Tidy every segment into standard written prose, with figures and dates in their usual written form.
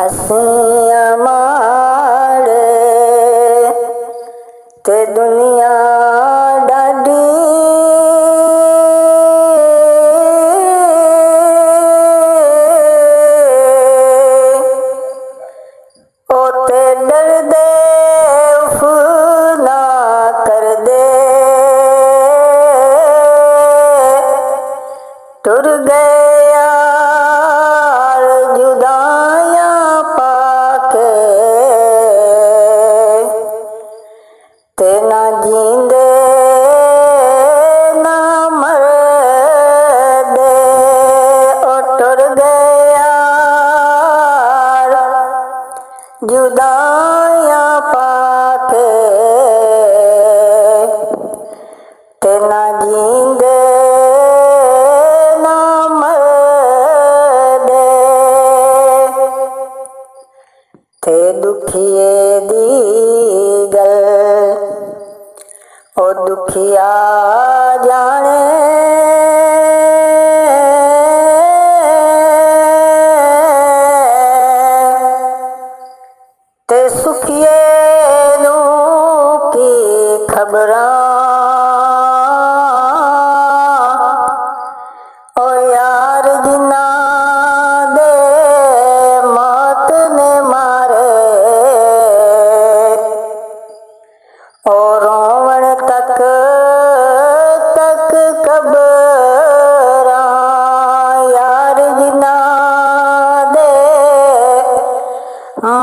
असिया माड़े ते दुनिया डाडी ओते डर दे ना कर दे टुर गया जुदाया पाके ते ना जींदे ना मर दे ओ टुर गया जुदाया पाके ते ना जींदे ना मर दे ते दुखिए दी गल ओ दुखिया जाने ते सुखिए नू की खबरां ओ यार जिन्ना दे मौत ने मारे ओ रोवण तक कबरां यार जिन्ना दे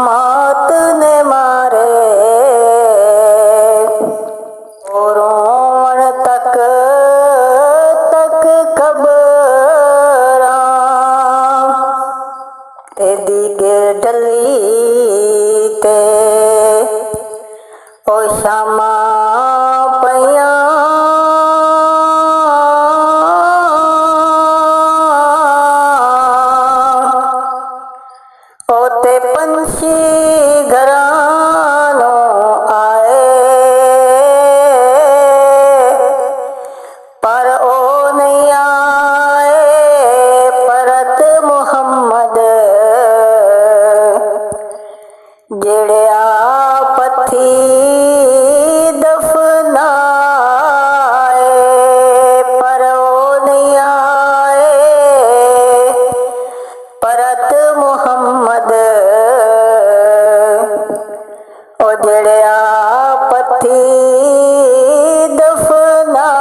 मौत ने मारे ओ रोवण तक कबरां ते दीगे डली ते ओ शामा पया ओते पंछी घरानो आए पर ओ नहीं आए परत मुहम्मद जेड़े पथी दफनाए पर ओ नहीं आए परत मुहम्मद ओ जेड़े पथी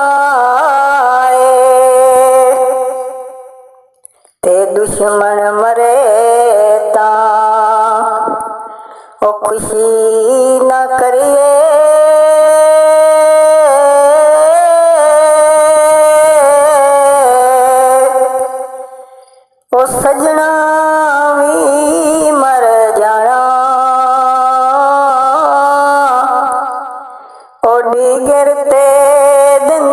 दफनाए ते दुश्मन मरे ता ओ खुशी न करिए ओ सजना भी मर जाना ओ डिगरते दिन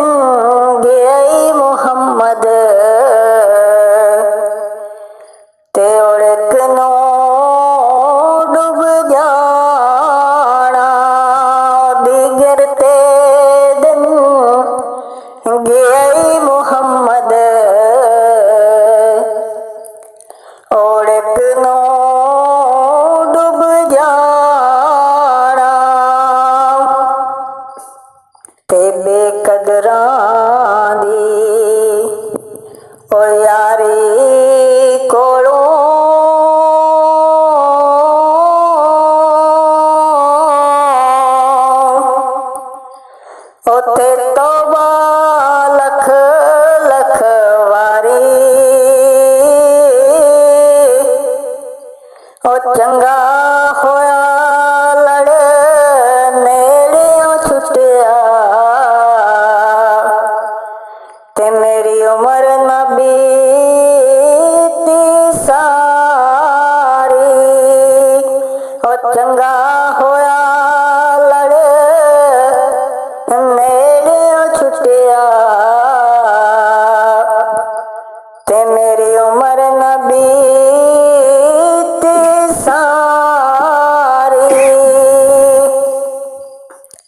गई मुहम्मद ते ओड़क नो डूब जाना डिगरते दिन गई मुहम्मद ओड़क नो डूब जाना ते बेकदरां दी ओ यारी कोलों ओते तौबा लख लख वारी ओ चंगा होया लड़ नेड़ियों छुटिया ते मेरी उम्र न बीती सारी ओ चंगा होया लड़ नेड़ियों छुटिया ते मेरी उम्र न बीती सारी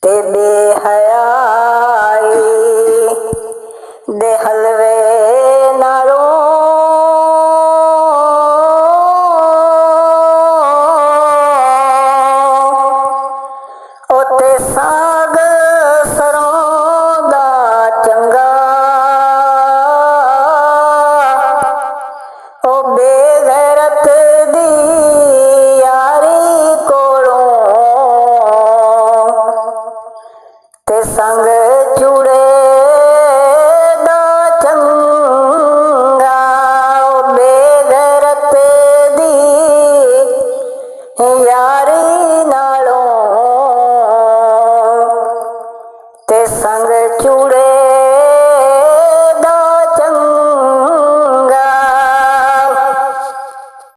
ते बेहयाई दे हलवे नालों ਚੂੜੇ